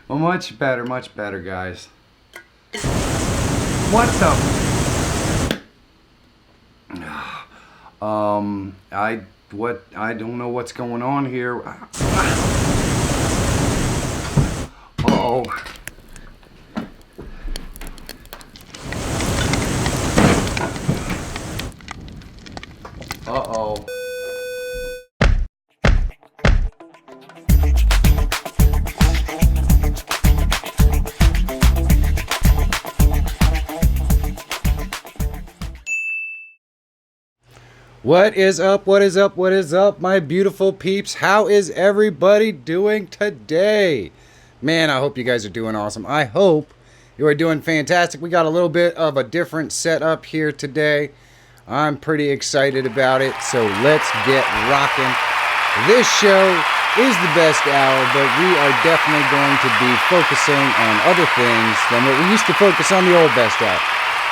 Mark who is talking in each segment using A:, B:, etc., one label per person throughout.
A: Well, much better, guys. What the? I don't know what's going on here. Uh-oh. Uh-oh. What is up? What is up? What is up, my beautiful peeps? How is everybody doing today? Man, I hope you guys are doing awesome. I hope you are doing fantastic. We got a little bit of a different setup here today. I'm pretty excited about it, so let's get rocking. This show is the best hour, but we are definitely going to be focusing on other things than what we used to focus on the old best hour.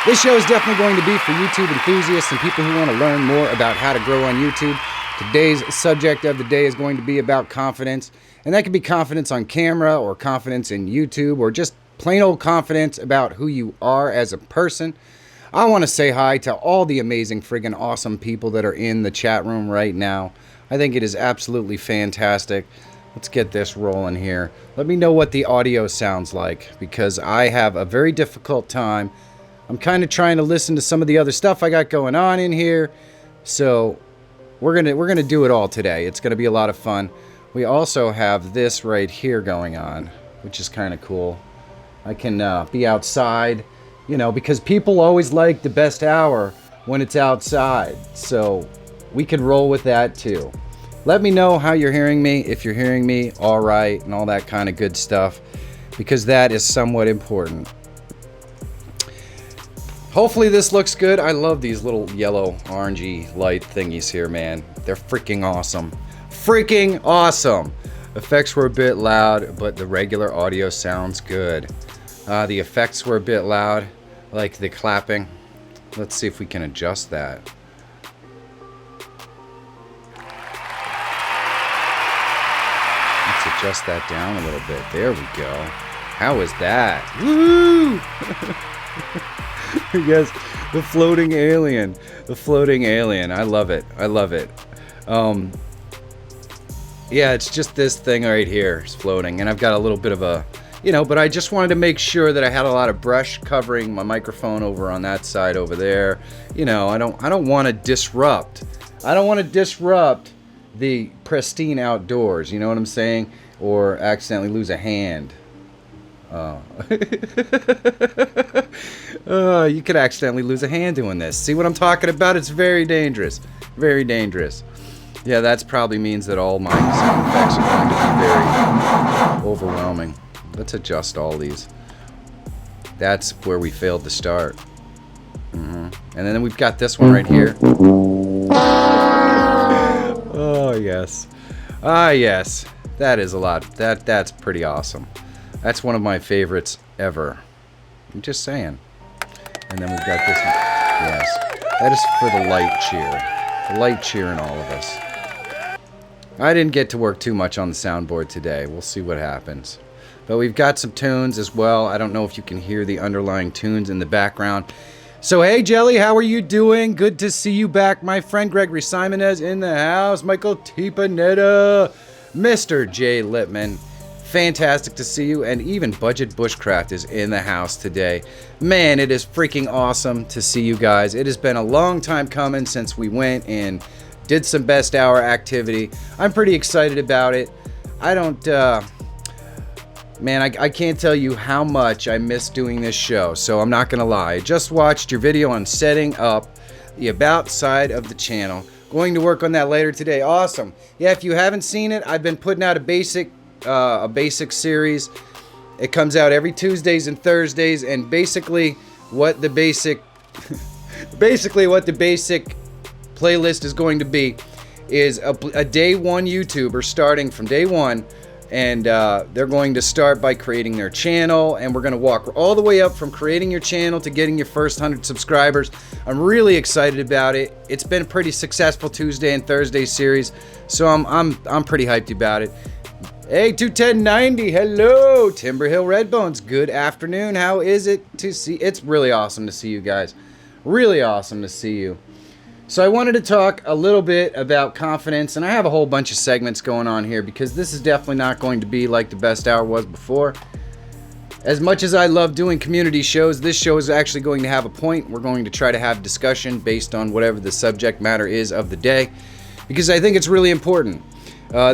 A: This show is definitely going to be for YouTube enthusiasts and people who want to learn more about how to grow on YouTube. Today's subject of the day is going to be about confidence, and that could be confidence on camera or confidence in YouTube or just plain old confidence about who you are as a person. I want to say hi to all the amazing friggin' awesome people that are in the chat room right now. I think it is absolutely fantastic. Let's get this rolling here. Let me know what the audio sounds like, because I have a very difficult time. I'm kind of trying to listen to some of the other stuff I got going on in here. So we're gonna do it all today. It's gonna be a lot of fun. We also have this right here going on, which is kind of cool. I can be outside, you know, because people always like the best hour when it's outside. So we could roll with that too. Let me know how you're hearing me, if you're hearing me all right, and all that kind of good stuff, because that is somewhat important. Hopefully this looks good. I love these little yellow orangey light thingies here, man. They're freaking awesome. Freaking awesome. Effects were a bit loud, but the regular audio sounds good. The effects were a bit loud, like the clapping. Let's see if we can adjust that. Let's adjust that down a little bit. There we go. How is that? Woo! Yes, the floating alien. The floating alien. I love it. I love it. Yeah, it's just this thing right here. It's floating. And I've got a little bit of a, you know, but I just wanted to make sure that I had a lot of brush covering my microphone over on that side over there. You know, I don't want to disrupt. I don't want to disrupt the pristine outdoors. You know what I'm saying? Or accidentally lose a hand. You could accidentally lose a hand doing this. See what I'm talking about? It's very dangerous. Very dangerous. Yeah, that probably means that all my sound effects are going to be very overwhelming. Let's adjust all these. That's where we failed to start. And then we've got this one right here. Oh, yes. Ah, yes. That is a lot. That's pretty awesome. That's one of my favorites ever. I'm just saying. And then we've got this one. Yes. That is for the light cheer. The light cheer in all of us. I didn't get to work too much on the soundboard today. We'll see what happens. But we've got some tunes as well. I don't know if you can hear the underlying tunes in the background. So, hey, Jelly, how are you doing? Good to see you back, my friend. Gregory Simonez in the house. Michael Tipanetta. Mr. J. Lippman. Fantastic to see you, and even Budget Bushcraft is in the house today. Man, it is freaking awesome to see you guys. It has been a long time coming since we went and did some best hour activity. I'm pretty excited about it. Man, I can't tell you how much I miss doing this show, so I'm not gonna lie. I just watched your video on setting up the about side of the channel. Going to work on that later today. Awesome. Yeah, if you haven't seen it, I've been putting out a basic series. It comes out every Tuesdays and Thursdays, and basically what the basic playlist is going to be is a day one YouTuber starting from day one, and they're going to start by creating their channel, and we're going to walk all the way up from creating your channel to getting your first 100 subscribers. I'm really excited about it. It's been a pretty successful Tuesday and Thursday series, so I'm pretty hyped about it. Hey, 21090, hello, Timber Hill Redbones, good afternoon. How is it to see? It's really awesome to see you guys. Really awesome to see you. So I wanted to talk a little bit about confidence, and I have a whole bunch of segments going on here because this is definitely not going to be like the best hour was before. As much as I love doing community shows, this show is actually going to have a point. We're going to try to have discussion based on whatever the subject matter is of the day, because I think it's really important.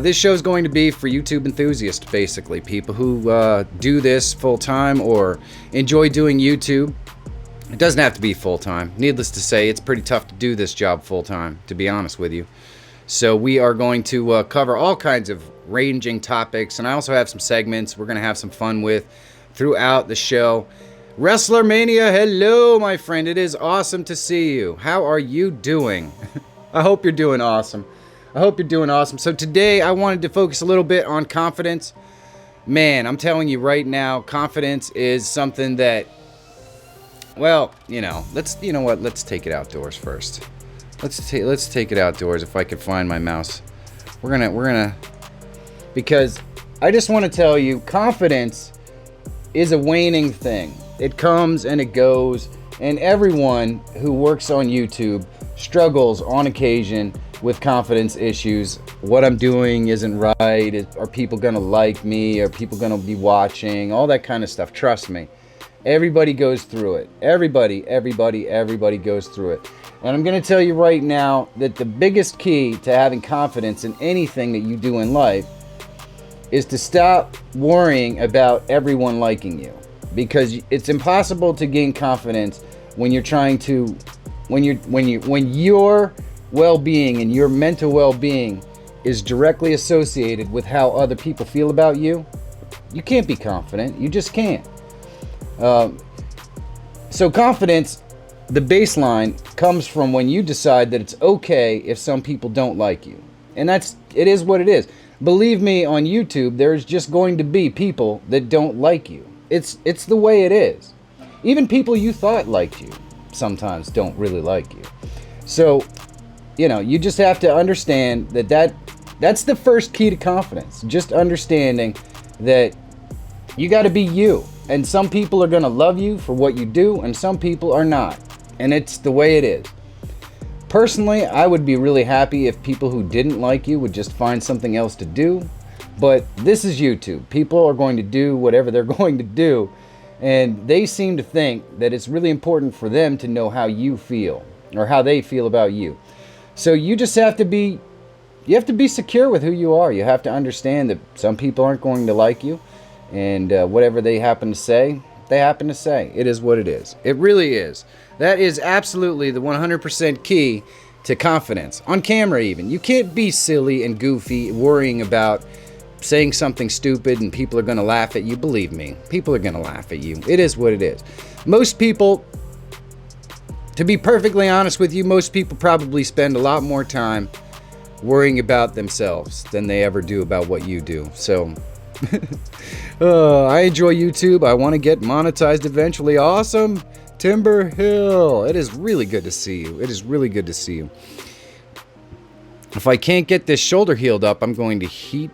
A: This show is going to be for YouTube enthusiasts, basically. People who do this full-time or enjoy doing YouTube. It doesn't have to be full-time. Needless to say, it's pretty tough to do this job full-time, to be honest with you. So we are going to cover all kinds of ranging topics, and I also have some segments we're going to have some fun with throughout the show. Wrestler Mania, hello, my friend. It is awesome to see you. How are you doing? I hope you're doing awesome. I hope you're doing awesome. So today I wanted to focus a little bit on confidence. Man, I'm telling you right now, confidence is something that, well, let's take it outdoors first. Let's take it outdoors if I could find my mouse. We're gonna because I just want to tell you, confidence is a waning thing. It comes and it goes, and everyone who works on YouTube struggles on occasion with confidence issues. What I'm doing isn't right. Are people gonna like me? Are people gonna be watching? All that kind of stuff. Trust me. Everybody goes through it. Everybody goes through it. And I'm gonna tell you right now that the biggest key to having confidence in anything that you do in life is to stop worrying about everyone liking you. Because it's impossible to gain confidence when you're trying to, when your well-being and your mental well-being is directly associated with how other people feel about you. You can't be confident. You just can't. So confidence, the baseline, comes from when you decide that it's okay if some people don't like you. And it is what it is. Believe me, on YouTube, there's just going to be people that don't like you. It's the way it is. Even people you thought liked you sometimes don't really like you. So, you just have to understand that's the first key to confidence. Just understanding that you got to be you. And some people are going to love you for what you do, and some people are not. And it's the way it is. Personally, I would be really happy if people who didn't like you would just find something else to do. But this is YouTube. People are going to do whatever they're going to do. And they seem to think that it's really important for them to know how you feel, or how they feel about you. So you just have to be secure with who you are. You have to understand that some people aren't going to like you. And whatever they happen to say, they happen to say. It is what it is. It really is. That is absolutely the 100% key to confidence. On camera even. You can't be silly and goofy worrying about saying something stupid and people are going to laugh at you. Believe me, people are going to laugh at you. It is what it is. Most people, to be perfectly honest with you, most people probably spend a lot more time worrying about themselves than they ever do about what you do. So I enjoy YouTube. I want to get monetized eventually. Awesome. Timber Hill. It is really good to see you. It is really good to see you. If I can't get this shoulder healed up, I'm going to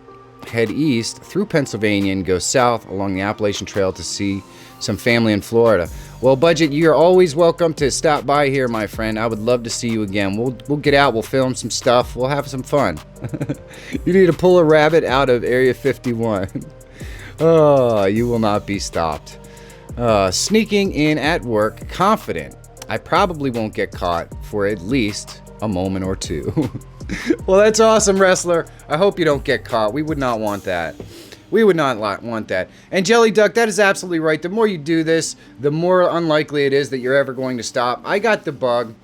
A: head east through Pennsylvania and go south along the Appalachian Trail to see some family in Florida. Well, Budget, you're always welcome to stop by here, my friend. I would love to see you again. We'll get out. We'll film some stuff. We'll have some fun. You need to pull a rabbit out of Area 51. Oh, you will not be stopped. Sneaking in at work, confident. I probably won't get caught for at least a moment or two. Well, that's awesome, wrestler. I hope you don't get caught. We would not want that. We would not want that. And Jelly Duck, that is absolutely right. The more you do this, the more unlikely it is that you're ever going to stop. I got the bug.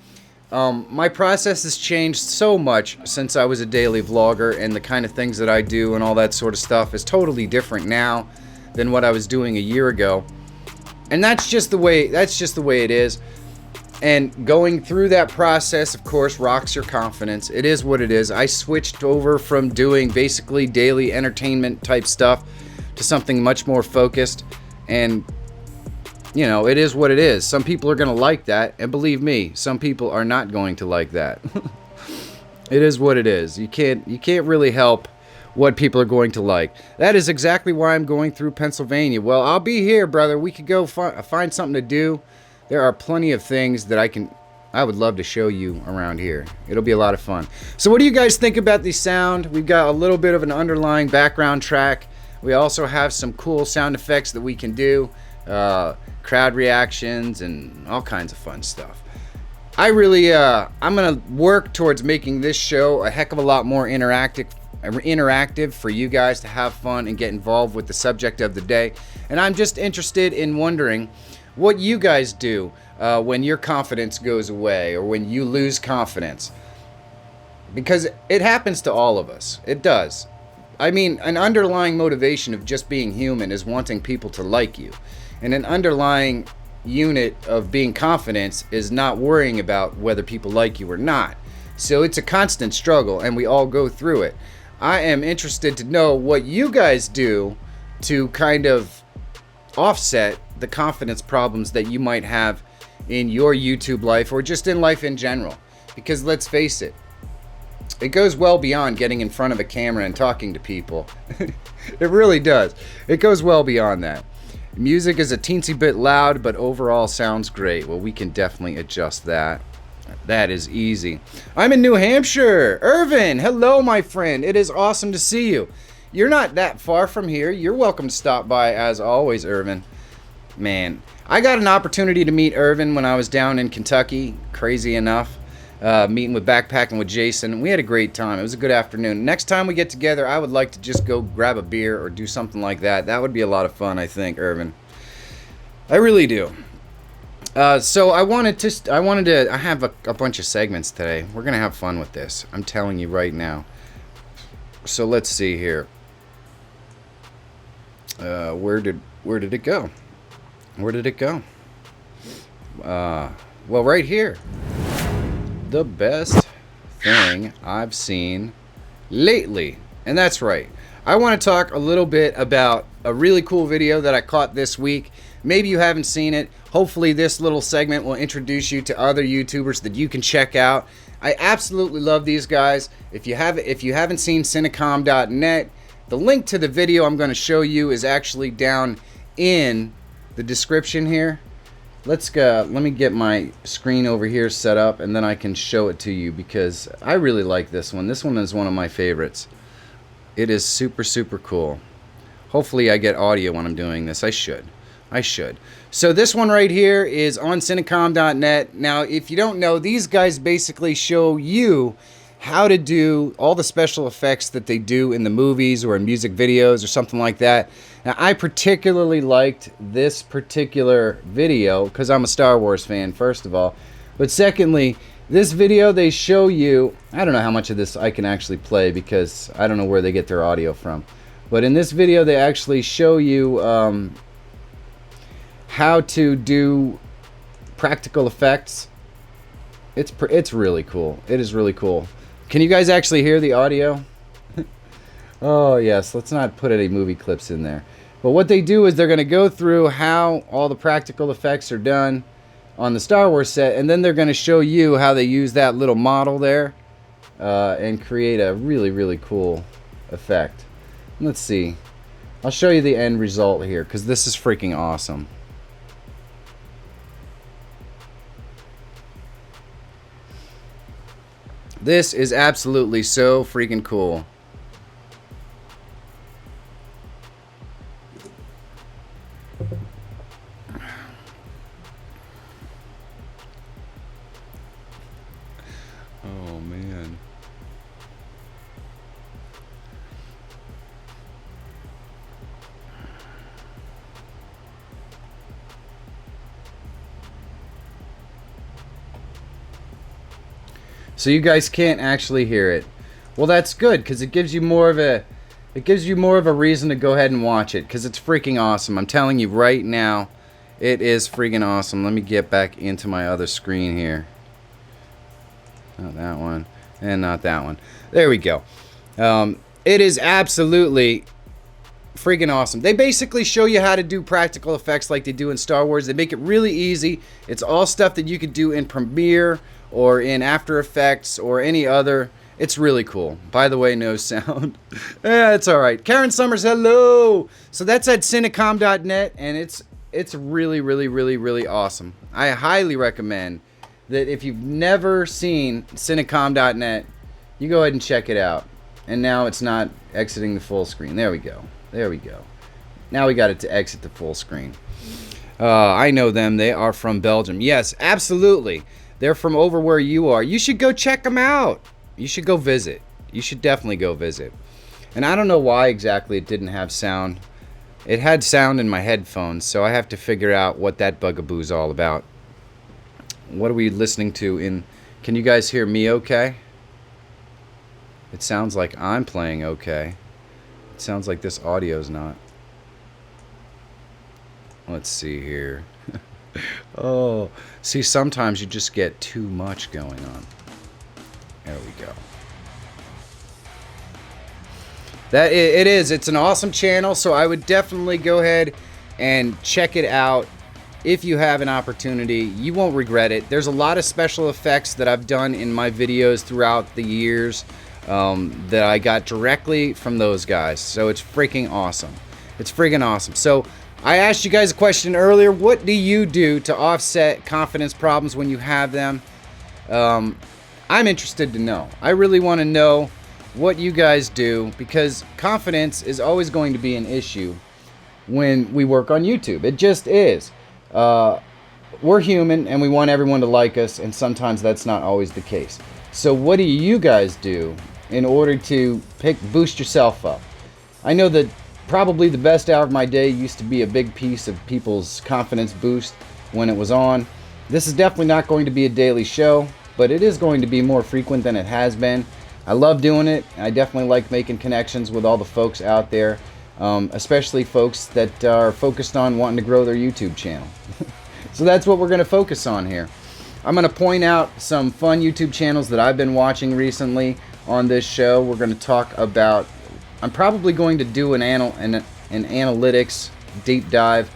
A: My process has changed so much since I was a daily vlogger, and the kind of things that I do and all that sort of stuff is totally different now than what I was doing a year ago. And that's just the way it is. And going through that process, of course, rocks your confidence. It is what it is. I switched over from doing basically daily entertainment type stuff to something much more focused. And, you know, it is what it is. Some people are going to like that. And believe me, some people are not going to like that. It is what it is. You can't really help what people are going to like. That is exactly why I'm going through Pennsylvania. Well, I'll be here, brother. We could go find something to do. There are plenty of things that I would love to show you around here. It'll be a lot of fun. So what do you guys think about the sound? We've got a little bit of an underlying background track. We also have some cool sound effects that we can do. Crowd reactions and all kinds of fun stuff. I'm gonna work towards making this show a heck of a lot more interactive for you guys to have fun and get involved with the subject of the day. And I'm just interested in wondering what you guys do when your confidence goes away or when you lose confidence, because it happens to all of us. It does. I mean, an underlying motivation of just being human is wanting people to like you, and an underlying unit of being confident is not worrying about whether people like you or not. So it's a constant struggle, and we all go through it. I am interested to know what you guys do to kind of offset the confidence problems that you might have in your YouTube life or just in life in general. Because let's face it, it goes well beyond getting in front of a camera and talking to people. It really does. It goes well beyond that. Music is a teensy bit loud, but overall sounds great. Well, we can definitely adjust that. That is easy. I'm in New Hampshire. Irvin, hello, my friend. It is awesome to see you. You're not that far from here. You're welcome to stop by as always, Irvin. Man, I got an opportunity to meet Irvin when I was down in Kentucky. Crazy enough. Meeting with Backpacking with Jason. We had a great time. It was a good afternoon. Next time we get together, I would like to just go grab a beer or do something like that. That would be a lot of fun, I think, Irvin. I really do. So I have a bunch of segments today. We're gonna have fun with this. I'm telling you right now. So let's see here. Where did it go? Where did it go? Well, right here. The best thing I've seen lately. And that's right. I want to talk a little bit about a really cool video that I caught this week. Maybe you haven't seen it. Hopefully this little segment will introduce you to other YouTubers that you can check out. I absolutely love these guys. If you haven't seen Cinecom.net, the link to the video I'm going to show you is actually down in the description here. Let me get my screen over here set up, and then I can show it to you because I really like this one. This one is one of my favorites. It is super, super cool. Hopefully I get audio when I'm doing this. I should. So this one right here is on Cinecom.net. Now, if you don't know, these guys basically show you how to do all the special effects that they do in the movies or in music videos or something like that. Now, I particularly liked this particular video because I'm a Star Wars fan, first of all. But secondly, this video they show you, I don't know how much of this I can actually play because I don't know where they get their audio from. But in this video they actually show you how to do practical effects. It's really cool. It is really cool. Can you guys actually hear the audio? Oh yes, let's not put any movie clips in there. But what they do is they're going to go through how all the practical effects are done on the Star Wars set, and then they're going to show you how they use that little model there and create a really, really cool effect. Let's see. I'll show you the end result here because this is freaking awesome. This is absolutely so freaking cool. Oh man. So you guys can't actually hear it. Well, that's good because it gives you more of a reason to go ahead and watch it because it's freaking awesome. I'm telling you right now, it is freaking awesome. Let me get back into my other screen here. Not that one, and not that one. There we go. It is absolutely freaking awesome. They basically show you how to do practical effects like they do in Star Wars. They make it really easy. It's all stuff that you could do in Premiere or in After Effects or any other It's really cool. By the way, no sound. Yeah, it's all right. Karen Summers, hello. So that's at cinecom.net, and it's really, really, really, really awesome. I highly recommend that if you've never seen cinecom.net, you go ahead and check it out. And now it's not exiting the full screen. There we go. There we go. Now we got it to exit the full screen. I know them. They are from Belgium. Yes, absolutely. They're from over where you are. You should go check them out. You should go visit. You should definitely go visit. And I don't know why exactly it didn't have sound. It had sound in my headphones, so I have to figure out what that bugaboo's all about. What are we listening to in... Can you guys hear me okay? It sounds like I'm playing okay. It sounds like this audio's not. Let's see here. Oh, see, sometimes you just get too much going on. There we go. It is. It's an awesome channel, so I would definitely go ahead and check it out if you have an opportunity. You won't regret it. There's a lot of special effects that I've done in my videos throughout the years that I got directly from those guys. So it's freaking awesome. It's freaking awesome. So I asked you guys a question earlier. What do you do to offset confidence problems when you have them? I'm interested to know. I really want to know what you guys do, because confidence is always going to be an issue when we work on YouTube. It just is. We're human and we want everyone to like us, and sometimes that's not always the case. So what do you guys do in order to boost yourself up? I know that probably the best hour of my day used to be a big piece of people's confidence boost when it was on. This is definitely not going to be a daily show, but it is going to be more frequent than it has been. I love doing it. I definitely like making connections with all the folks out there, especially folks that are focused on wanting to grow their YouTube channel. So that's what we're going to focus on here. I'm going to point out some fun YouTube channels that I've been watching recently on this show. We're going to talk about... I'm probably going to do an analytics deep dive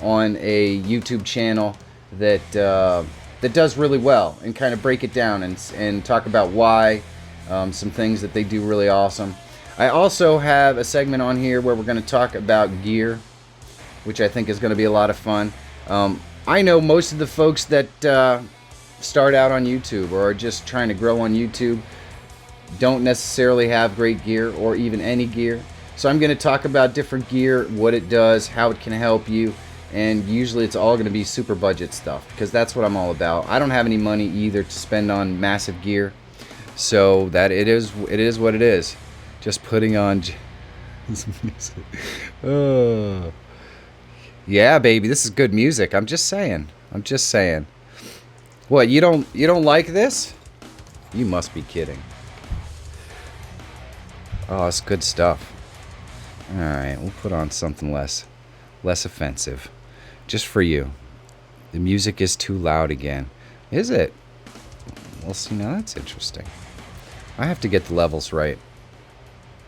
A: on a YouTube channel that that does really well, and kind of break it down and talk about why, some things that they do really awesome. I also have a segment on here where we're going to talk about gear, which I think is going to be a lot of fun. I know most of the folks that start out on YouTube or are just trying to grow on YouTube don't necessarily have great gear or even any gear. So I'm going to talk about different gear, what it does, how it can help you, and usually it's all going to be super budget stuff, because that's what I'm all about. I don't have any money either to spend on massive gear, so that it is what it is. Just putting on music. Oh. Yeah, baby, this is good music. I'm just saying. I'm just saying. What, you don't like this? You must be kidding. Oh, it's good stuff. Alright, we'll put on something less offensive. Just for you. The music is too loud again. Is it? Well, see, now that's interesting. I have to get the levels right.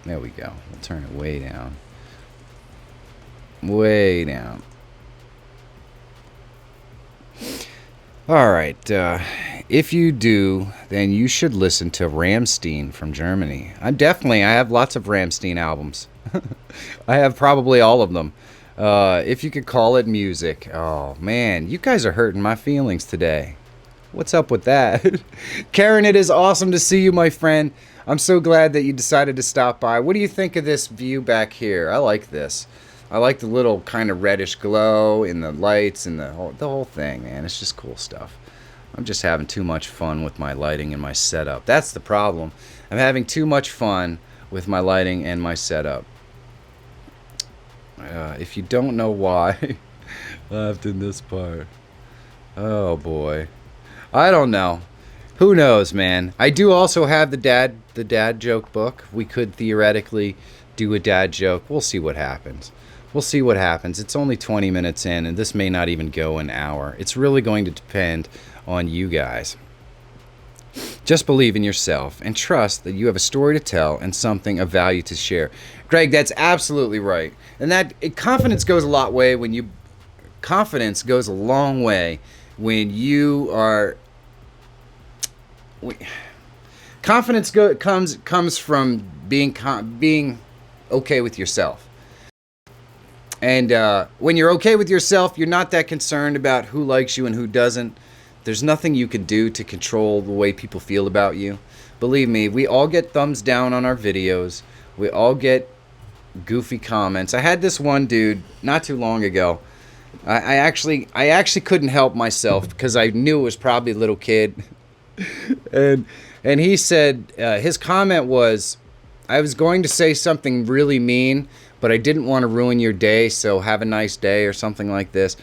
A: There we go. We'll turn it way down. Way down. Alright, if you do, then you should listen to Rammstein from Germany. I have lots of Rammstein albums. I have probably all of them. If you could call it music. Oh, man, you guys are hurting my feelings today. What's up with that? Karen, it is awesome to see you, my friend. I'm so glad that you decided to stop by. What do you think of this view back here? I like this. I like the little kind of reddish glow in the lights and the whole thing, man. It's just cool stuff. I'm just having too much fun with my lighting and my setup. That's the problem. I'm having too much fun with my lighting and my setup. If you don't know why, left in this part. Oh boy, I don't know. Who knows, man? I do also have the dad joke book. We could theoretically do a dad joke. We'll see what happens. We'll see what happens. It's only 20 minutes in, and this may not even go an hour. It's really going to depend on you guys. Just believe in yourself and trust that you have a story to tell and something of value to share. Greg, that's absolutely right. And confidence goes a long way when you Confidence comes from being okay with yourself. And when you're okay with yourself, you're not that concerned about who likes you and who doesn't. There's nothing you can do to control the way people feel about you. Believe me, we all get thumbs down on our videos. We all get goofy comments. I had this one dude not too long ago. I actually couldn't help myself because I knew it was probably a little kid. and he said, his comment was, I was going to say something really mean, but I didn't want to ruin your day, so have a nice day or something like this.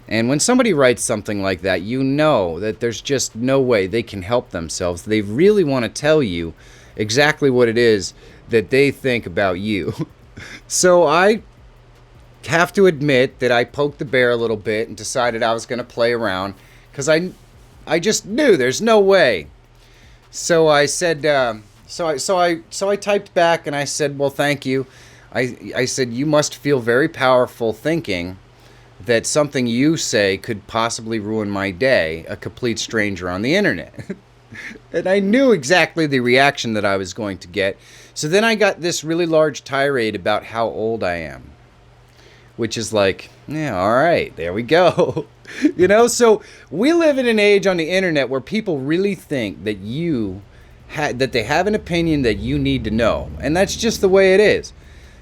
A: And when somebody writes something like that, you know that there's just no way they can help themselves. They really want to tell you exactly what it is that they think about you. So I have to admit that I poked the bear a little bit and decided I was going to play around because I just knew there's no way. So I said, so I typed back and I said, well, thank you. I said, you must feel very powerful thinking that something you say could possibly ruin my day, a complete stranger on the internet. And I knew exactly the reaction that I was going to get. So then I got this really large tirade about how old I am. Which is like, yeah, all right, there we go. You know, so we live in an age on the internet where people really think that that they have an opinion that you need to know. And that's just the way it is.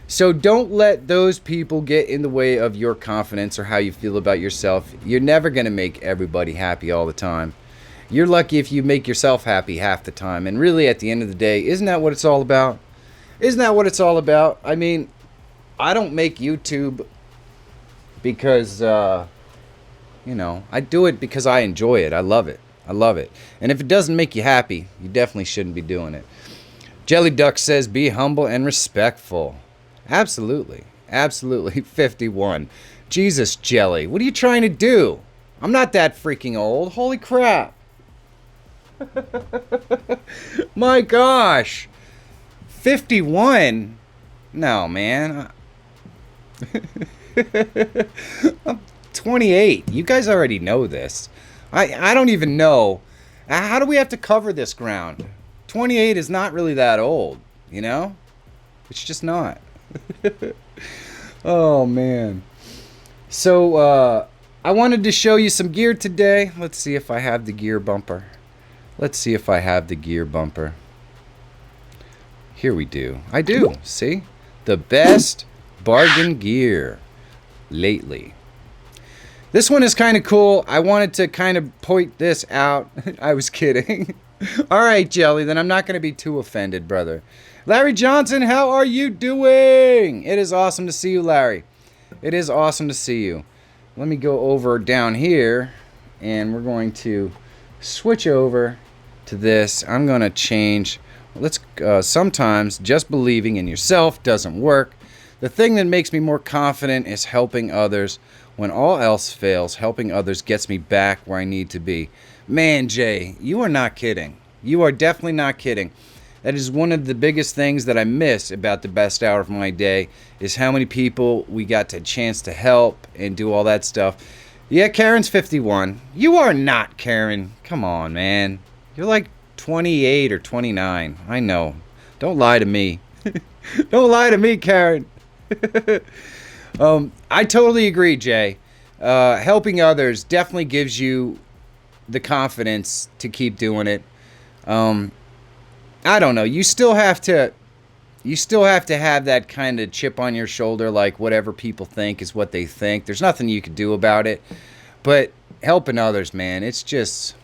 A: So don't let those people get in the way of your confidence or how you feel about yourself. You're never going to make everybody happy all the time. You're lucky if you make yourself happy half the time. And really, at the end of the day, isn't that what it's all about? Isn't that what it's all about? I mean, I don't make YouTube because, you know, I do it because I enjoy it. I love it. I love it. And if it doesn't make you happy, you definitely shouldn't be doing it. Jelly Duck says, be humble and respectful. Absolutely. Absolutely. 51. Jesus, Jelly. What are you trying to do? I'm not that freaking old. Holy crap. My gosh. 51? No, man. I'm 28. You guys already know this. I don't even know. How do we have to cover this ground? 28 is not really that old, you know? It's just not. Oh, man. So, I wanted to show you some gear today. Let's see if I have the gear bumper. Let's see if I have the gear bumper. Here we do. I do. See? The best bargain gear lately. This one is kind of cool. I wanted to kind of point this out. I was kidding. All right, Jelly, then I'm not going to be too offended, brother. Larry Johnson, how are you doing? It is awesome to see you, Larry. It is awesome to see you. Let me go over down here, and we're going to switch over to this. I'm going to change. Sometimes just believing in yourself doesn't work. The thing that makes me more confident is helping others. When all else fails, helping others gets me back where I need to be. Man, Jay, you are not kidding. You are definitely not kidding. That is one of the biggest things that I miss about the best hour of my day is how many people we got a chance to help and do all that stuff. Yeah, Karen's 51. You are not, Karen. Come on, man. You're like 28 or 29. I know. Don't lie to me. Don't lie to me, Karen. I totally agree, Jay. Helping others definitely gives you the confidence to keep doing it. I don't know. You still have to have that kind of chip on your shoulder, like whatever people think is what they think. There's nothing you can do about it. But helping others, man, it's just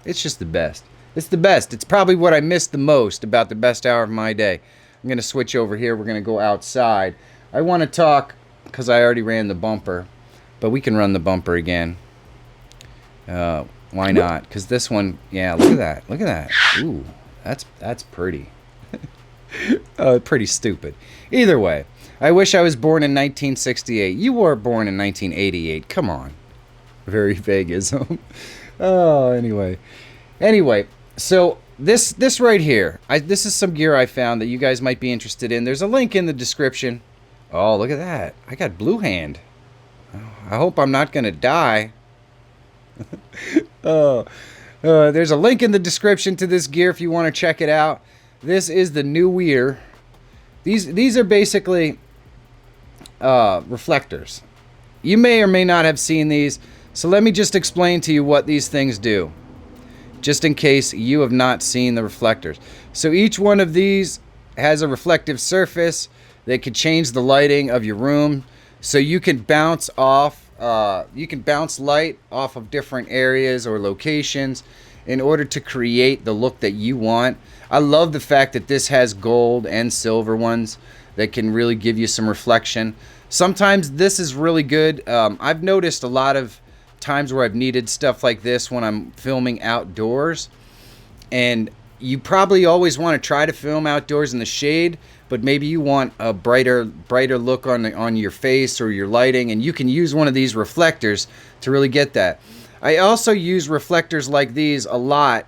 A: the best. It's the best. It's probably what I miss the most about the best hour of my day. I'm going to switch over here. We're going to go outside. I want to talk because I already ran the bumper, but we can run the bumper again. Why not? Because this one, yeah, look at that. Look at that. Ooh, that's pretty. Pretty stupid. Either way, I wish I was born in 1968. You were born in 1988. Come on. Very vaguism. Oh, anyway. So this right here, this is some gear I found that you guys might be interested in. There's a link in the description. Oh, look at that. I got blue hand. I hope I'm not going to die. Oh, There's a link in the description to this gear if you want to check it out. This is the new Weir. These are basically reflectors. You may or may not have seen these, so let me just explain to you what these things do, just in case you have not seen the reflectors. So each one of these has a reflective surface that could change the lighting of your room, so you can bounce off, you can bounce light off of different areas or locations in order to create the look that you want. I love the fact that this has gold and silver ones that can really give you some reflection. Sometimes this is really good. I've noticed a lot of times where I've needed stuff like this when I'm filming outdoors, and you probably always want to try to film outdoors in the shade, but maybe you want a brighter look on your face or your lighting, and you can use one of these reflectors to really get that. I also use reflectors like these a lot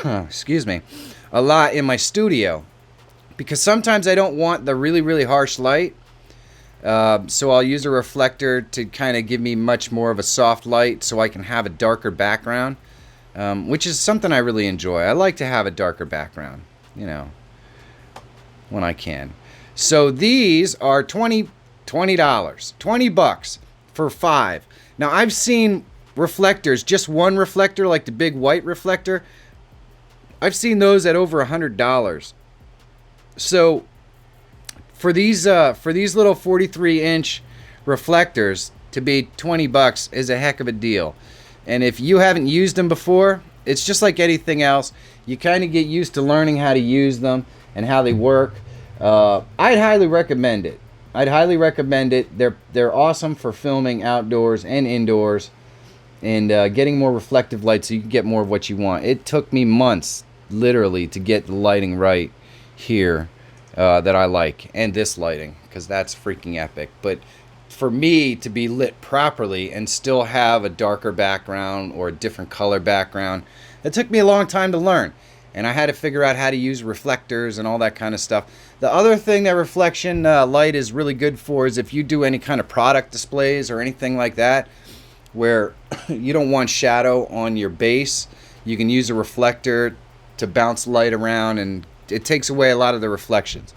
A: excuse me, a lot in my studio, because sometimes I don't want the really harsh light. So I'll use a reflector to kind of give me much more of a soft light so I can have a darker background, which is something I really enjoy. I like to have a darker background, you know, when I can. So these are $20, $20 for 5. Now I've seen reflectors, just one reflector, like the big white reflector. I've seen those at over $100. So for these little 43-inch reflectors to be $20 is a heck of a deal. And if you haven't used them before, it's just like anything else. You kind of get used to learning how to use them and how they work. I'd highly recommend it. I'd highly recommend it. They're awesome for filming outdoors and indoors, and getting more reflective light so you can get more of what you want. It took me months, literally, to get the lighting right here that I like, and this lighting, because that's freaking epic. But for me to be lit properly and still have a darker background or a different color background, it took me a long time to learn. And I had to figure out how to use reflectors and all that kind of stuff. The other thing that reflection light is really good for is if you do any kind of product displays or anything like that, where you don't want shadow on your base, you can use a reflector to bounce light around, and it takes away a lot of the reflections.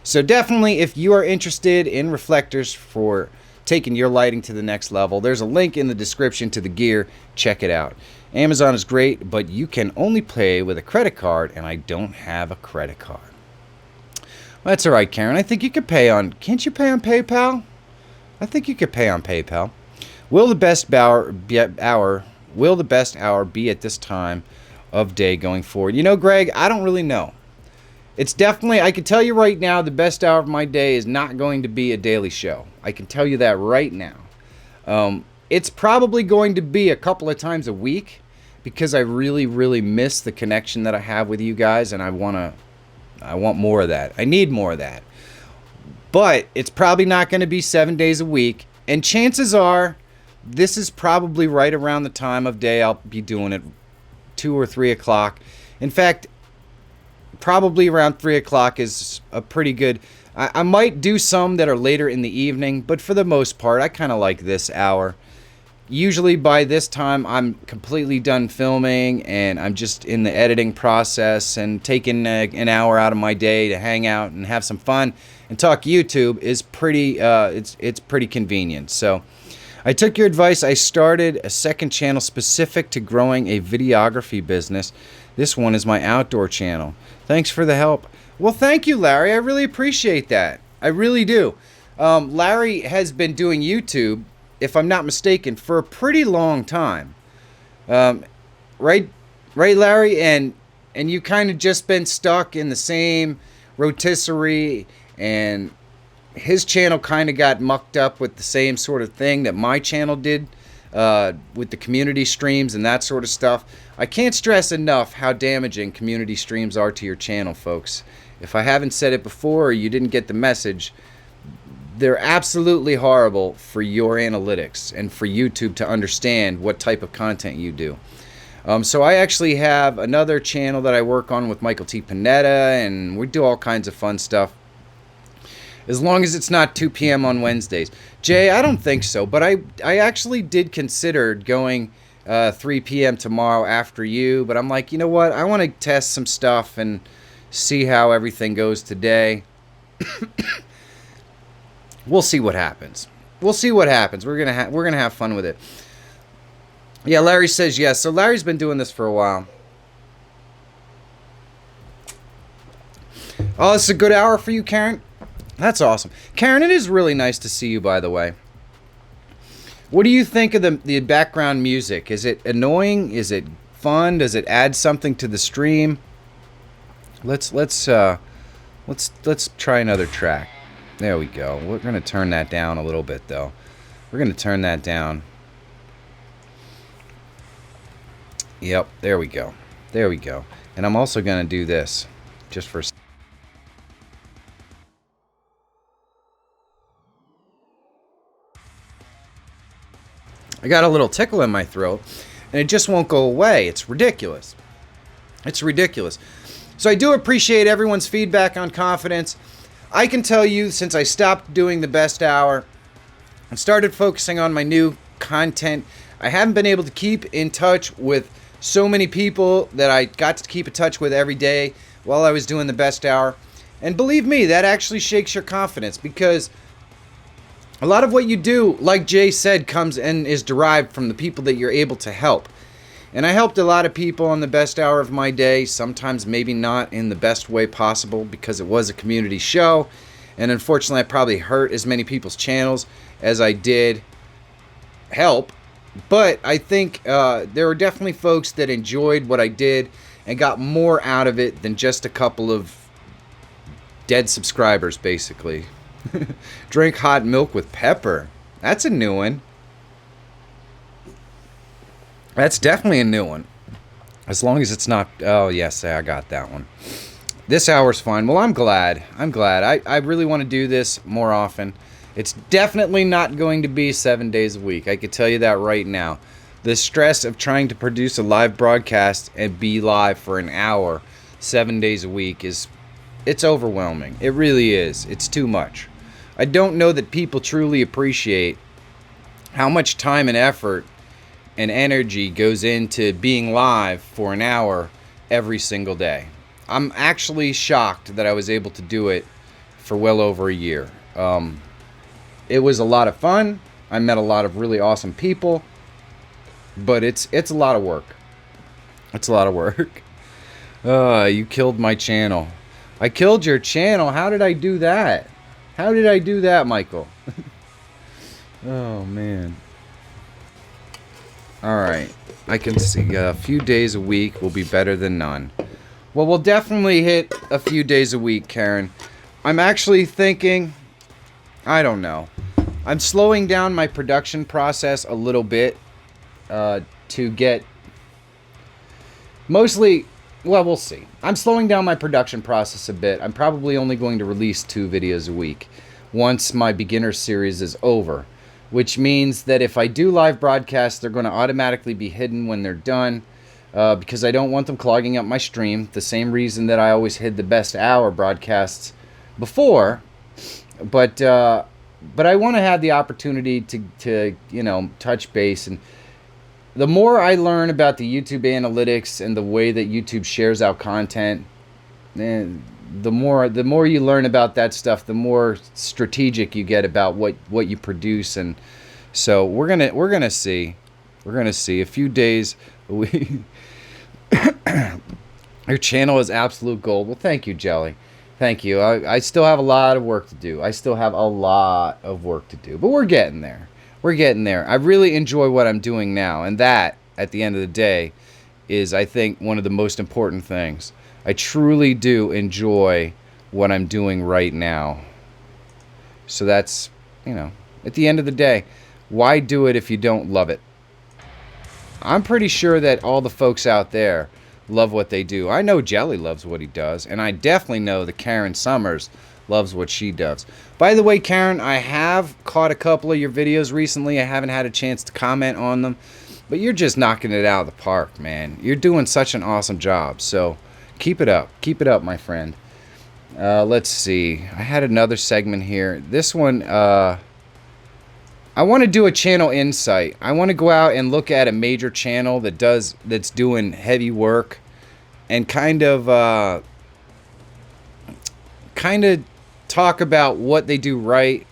A: So definitely, if you are interested in reflectors for taking your lighting to the next level, there's a link in the description to the gear. Check it out. Amazon is great, but you can only pay with a credit card, and I don't have a credit card. Well, that's all right, Karen. I think you could pay on... Can't you pay on PayPal? I think you could pay on PayPal. Will the best hour be at this time of day going forward? You know, Greg, I don't really know. It's definitely, I can tell you right now, the best hour of my day is not going to be a daily show. I can tell you that right now. It's probably going to be a couple of times a week, because I really miss the connection that I have with you guys, and I want more of that. I need more of that. But it's probably not going to be 7 days a week, and chances are this is probably right around the time of day I'll be doing it, 2 or 3 o'clock. In fact, probably around 3 o'clock is a pretty good... I might do some that are later in the evening, but for the most part, I kind of like this hour. Usually by this time, I'm completely done filming, and I'm just in the editing process, and taking an hour out of my day to hang out and have some fun and talk YouTube is pretty, it's pretty convenient. So I took your advice. I started a second channel specific to growing a videography business. This one is my outdoor channel. Thanks for the help. Well, thank you, Larry. I really appreciate that. I really do. Larry has been doing YouTube, if I'm not mistaken, for a pretty long time. Right, Larry? And you kind of just been stuck in the same rotisserie, and his channel kind of got mucked up with the same sort of thing that my channel did, with the community streams and that sort of stuff. I can't stress enough how damaging community streams are to your channel, folks. If I haven't said it before, or you didn't get the message, they're absolutely horrible for your analytics and for YouTube to understand what type of content you do. So I actually have another channel that I work on with Michael T. Panetta, and we do all kinds of fun stuff. As long as it's not 2 p.m. on Wednesdays. Jay, I don't think so, but I actually did consider going 3 p.m. tomorrow after you. But I'm like, you know what? I want to test some stuff and see how everything goes today. We'll see what happens. We'll see what happens. We're gonna have fun with it. Yeah, Larry says yes. So Larry's been doing this for a while. Oh, it's a good hour for you, Karen. That's awesome. Karen, it is really nice to see you, by the way. What do you think of the background music? Is it annoying? Is it fun? Does it add something to the stream? Let's try another track. There we go. We're gonna turn that down a little bit, though. We're gonna turn that down. Yep, there we go. There we go. And I'm also gonna do this, just for. I got a little tickle in my throat, and it just won't go away. It's ridiculous. It's ridiculous. So I do appreciate everyone's feedback on confidence. I can tell you, since I stopped doing the best hour and started focusing on my new content, I haven't been able to keep in touch with so many people that I got to keep in touch with every day while I was doing the best hour. And believe me, that actually shakes your confidence, because a lot of what you do, like Jay said, comes and is derived from the people that you're able to help. And I helped a lot of people on the best hour of my day, sometimes maybe not in the best way possible, because it was a community show. And unfortunately, I probably hurt as many people's channels as I did help. But I think there were definitely folks that enjoyed what I did and got more out of it than just a couple of dead subscribers, basically. Drink hot milk with pepper. That's a new one. That's definitely a new one. As long as it's not... Oh, yes, I got that one. This hour's fine. Well, I'm glad. I'm glad. I really want to do this more often. It's definitely not going to be 7 days a week. I can tell you that right now. The stress of trying to produce a live broadcast and be live for an hour 7 days a week is... It's overwhelming. It really is. It's too much. I don't know that people truly appreciate how much time and effort and energy goes into being live for an hour every single day. I'm actually shocked that I was able to do it for well over a year. It was a lot of fun. I met a lot of really awesome people, but it's a lot of work. It's a lot of work. You killed my channel. I killed your channel. How did I do that? How did I do that, Michael? Oh, man. Alright. I can see a few days a week will be better than none. Well, we'll definitely hit a few days a week, Karen. I'm actually thinking... I don't know. I'm slowing down my production process a little bit to get... Mostly... Well, we'll see. I'm slowing down my production process a bit. I'm probably only going to release 2 videos a week once my beginner series is over, which means that if I do live broadcasts, they're going to automatically be hidden when they're done, because I don't want them clogging up my stream. The same reason that I always hid the best hour broadcasts before, but I want to have the opportunity to you know, touch base. And the more I learn about the YouTube analytics and the way that YouTube shares out content, and the more you learn about that stuff, the more strategic you get about what you produce. And so we're gonna see a few days a week. Your channel is absolute gold. Well, thank you, Jelly. Thank you. I still have a lot of work to do. I still have a lot of work to do, but we're getting there. We're getting there. I really enjoy what I'm doing now, and that, at the end of the day, is, I think, one of the most important things. I truly do enjoy what I'm doing right now. So that's, you know, at the end of the day, why do it if you don't love it? I'm pretty sure that all the folks out there love what they do. I know Jelly loves what he does, and I definitely know that Karen Summers loves what she does. By the way, Karen, I have caught a couple of your videos recently. I haven't had a chance to comment on them, but you're just knocking it out of the park, man. You're doing such an awesome job, so keep it up. Keep it up, my friend. Let's see. I had another segment here. This one, I I want to do a channel insight. I want to go out and look at a major channel that's doing heavy work, and kind of talk about what they do right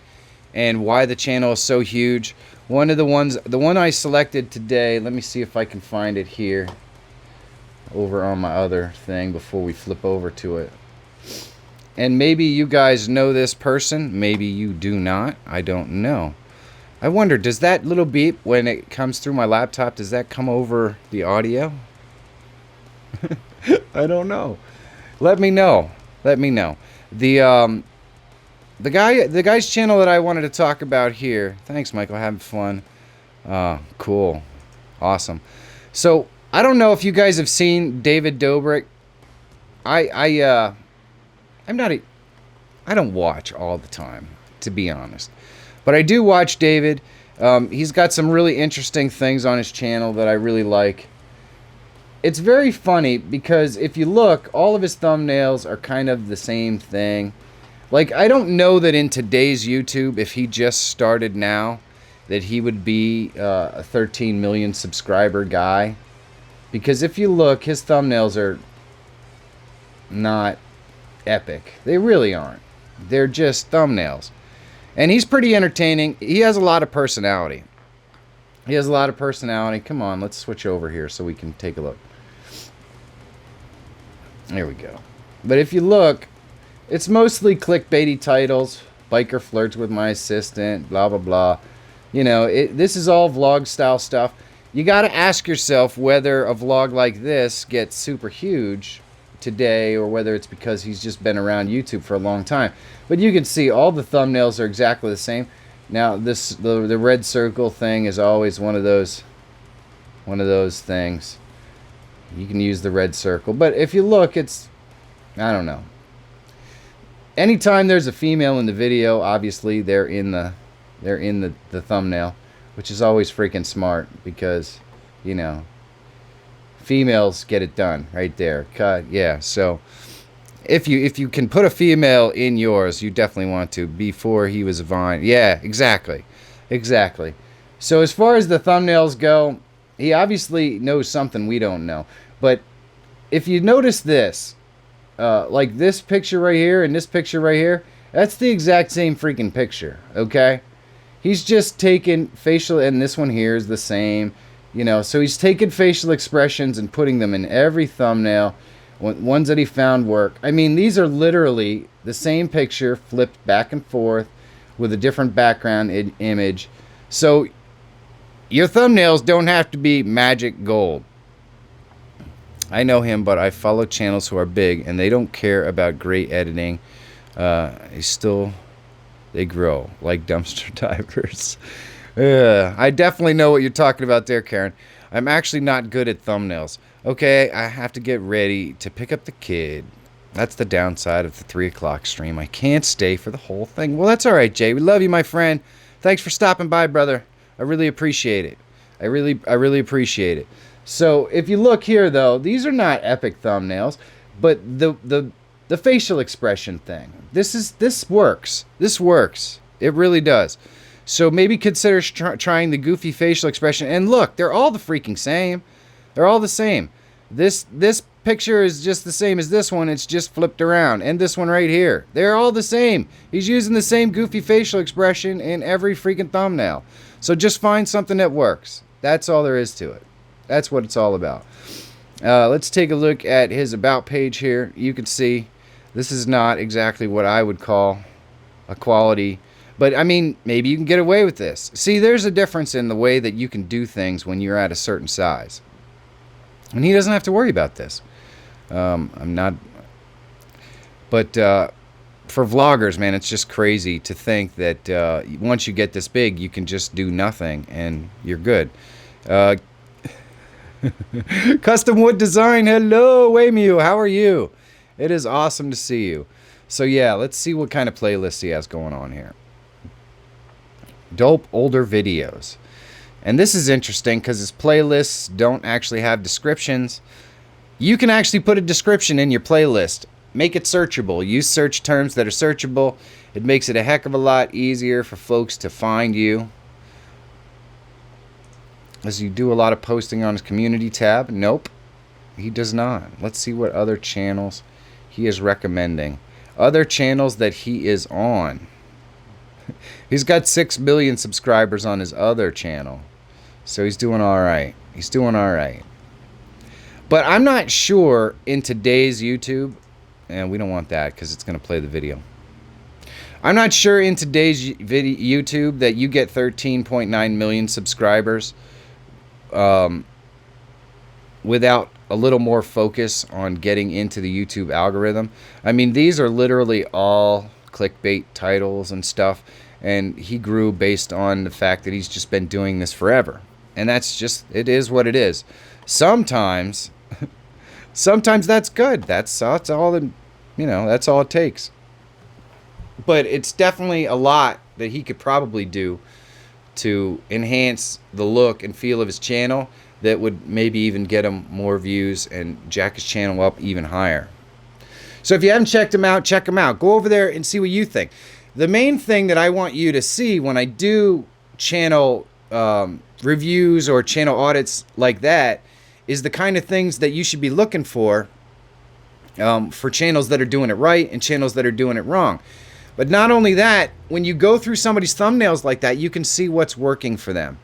A: and why the channel is so huge. The one I selected today, let me see if I can find it here over on my other thing before we flip over to it. And maybe you guys know this person, maybe you do not, I don't know. I wonder, does that little beep when it comes through my laptop, does that come over the audio? I don't know. Let me know. Let me know. The guy's channel that I wanted to talk about here. Thanks, Michael. Having fun. Cool. Awesome. So, I don't know if you guys have seen David Dobrik. I don't watch all the time, to be honest. But I do watch David. He's got some really interesting things on his channel that I really like. It's very funny because if you look, all of his thumbnails are kind of the same thing. Like, I don't know that in today's YouTube, if he just started now, that he would be a 13 million subscriber guy. Because if you look, his thumbnails are not epic. They really aren't. They're just thumbnails. And he's pretty entertaining. He has a lot of personality. He has a lot of personality. Come on, let's switch over here so we can take a look. There we go. But if you look, it's mostly clickbaity titles. Biker flirts with my assistant, blah, blah, blah. You know, this is all vlog style stuff. You got to ask yourself whether a vlog like this gets super huge today, or whether it's because he's just been around YouTube for a long time. But you can see all the thumbnails are exactly the same. Now, the red circle thing is always one of those things. You can use the red circle, but if you look, it's, I don't know. Anytime there's a female in the video, obviously they're in the thumbnail, which is always freaking smart because, you know, females get it done right there. Cut, yeah. So if you can put a female in yours, you definitely want to. Before he was a Vine, yeah, exactly. So as far as the thumbnails go, he obviously knows something we don't know. But if you notice this, like this picture right here and this picture right here, that's the exact same freaking picture, okay? He's just taken facial, and this one here is the same, you know. So he's taken facial expressions and putting them in every thumbnail, ones that he found work. I mean, these are literally the same picture flipped back and forth with a different background image. So your thumbnails don't have to be magic gold. I know him, but I follow channels who are big, and they don't care about great editing. They grow like dumpster divers. I definitely know what you're talking about there, Karen. I'm actually not good at thumbnails. Okay, I have to get ready to pick up the kid. That's the downside of the 3 o'clock stream. I can't stay for the whole thing. Well, that's all right, Jay. We love you, my friend. Thanks for stopping by, brother. I really appreciate it. I really appreciate it. So if you look here, though, these are not epic thumbnails, but the facial expression thing, this works. This works. It really does. So maybe consider trying the goofy facial expression. And look, they're all the freaking same. They're all the same. This picture is just the same as this one. It's just flipped around. And this one right here. They're all the same. He's using the same goofy facial expression in every freaking thumbnail. So just find something that works. That's all there is to it. That's what it's all about. Let's take a look at his about page here. You can see this is not exactly what I would call a quality. But, I mean, maybe you can get away with this. See, there's a difference in the way that you can do things when you're at a certain size. And he doesn't have to worry about this. I'm not... But for vloggers, man, it's just crazy to think that once you get this big, you can just do nothing and you're good. Custom wood design. Hello, Waymew. How are you? It is awesome to see you. So, yeah, let's see what kind of playlist he has going on here. Dope older videos. And this is interesting because his playlists don't actually have descriptions. You can actually put a description in your playlist. Make it searchable. Use search terms that are searchable. It makes it a heck of a lot easier for folks to find you. Does he do a lot of posting on his community tab? Nope, he does not. Let's see what other channels he is recommending. Other channels that he is on. He's got 6 million subscribers on his other channel. So he's doing all right. He's doing all right. But I'm not sure in today's YouTube, and we don't want that because it's going to play the video. I'm not sure in today's YouTube that you get 13.9 million subscribers without a little more focus on getting into the YouTube algorithm. I mean, these are literally all clickbait titles and stuff, and he grew based on the fact that he's just been doing this forever. And that's just, it is what it is. Sometimes that's good. That's all that, that's all it takes. But it's definitely a lot that he could probably do to enhance the look and feel of his channel that would maybe even get him more views and jack his channel up even higher. So if you haven't checked him out, check him out. Go over there and see what you think. The main thing that I want you to see when I do channel reviews or channel audits like that is the kind of things that you should be looking for channels that are doing it right and channels that are doing it wrong. But not only that, when you go through somebody's thumbnails like that, you can see what's working for them.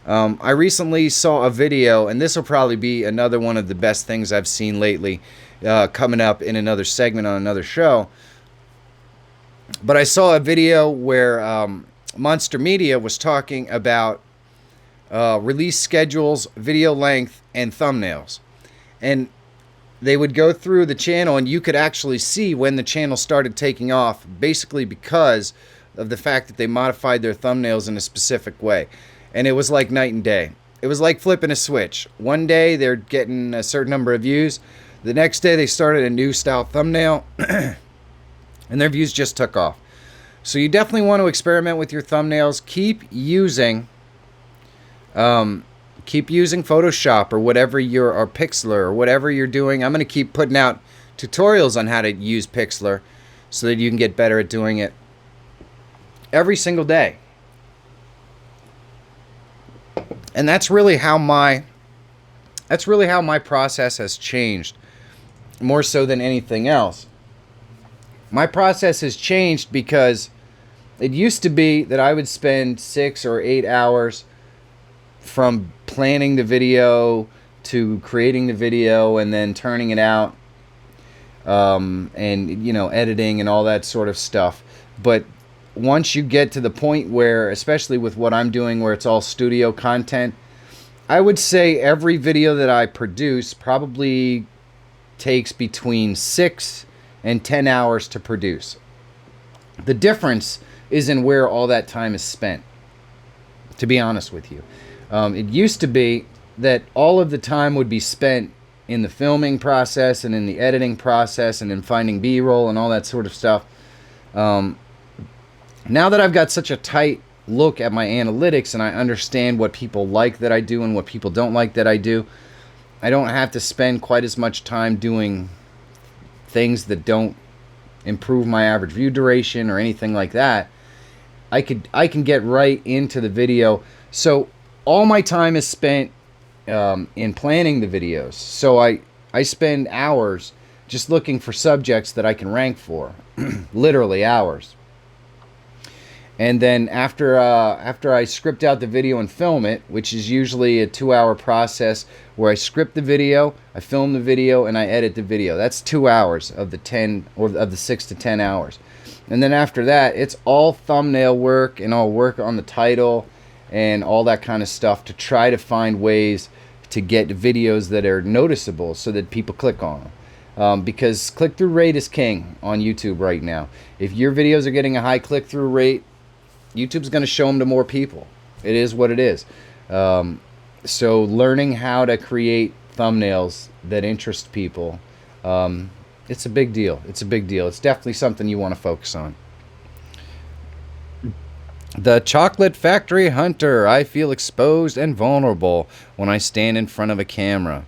A: I recently saw a video, and this will probably be another one of the best things I've seen lately, coming up in another segment on another show. But I saw a video where Monster Media was talking about release schedules, video length, and thumbnails. And they would go through the channel, and you could actually see when the channel started taking off, basically because of the fact that they modified their thumbnails in a specific way. And it was like night and day. It was like flipping a switch. One day they're getting a certain number of views. The next day they started a new style thumbnail, and their views just took off. So you definitely want to experiment with your thumbnails. Keep using Photoshop or whatever or Pixlr or whatever you're doing. I'm going to keep putting out tutorials on how to use Pixlr so that you can get better at doing it every single day. And that's really how my process has changed, more so than anything else. My process has changed because it used to be that I would spend 6 or 8 hours from planning the video to creating the video and then turning it out, and editing and all that sort of stuff. But once you get to the point where, especially with what I'm doing where it's all studio content, I would say every video that I produce probably takes between 6 and 10 hours to produce. The difference is in where all that time is spent, to be honest with you. It used to be that all of the time would be spent in the filming process and in the editing process and in finding B-roll and all that sort of stuff. Now that I've got such a tight look at my analytics and I understand what people like that I do and what people don't like that I do, I don't have to spend quite as much time doing things that don't improve my average view duration or anything like that. I can get right into the video. So all my time is spent in planning the videos. So I spend hours just looking for subjects that I can rank for, literally hours. And then after I script out the video and film it, which is usually a 2-hour process where I script the video, I film the video, and I edit the video. That's 2 hours of the 10 or of the 6 to 10 hours. And then after that, it's all thumbnail work and all work on the title and all that kind of stuff to try to find ways to get videos that are noticeable so that people click on them. Because click-through rate is king on YouTube right now. If your videos are getting a high click-through rate, YouTube's going to show them to more people. It is what it is. So learning how to create thumbnails that interest people, it's a big deal. It's a big deal. It's definitely something you want to focus on. The Chocolate Factory Hunter. I feel exposed and vulnerable when I stand in front of a camera.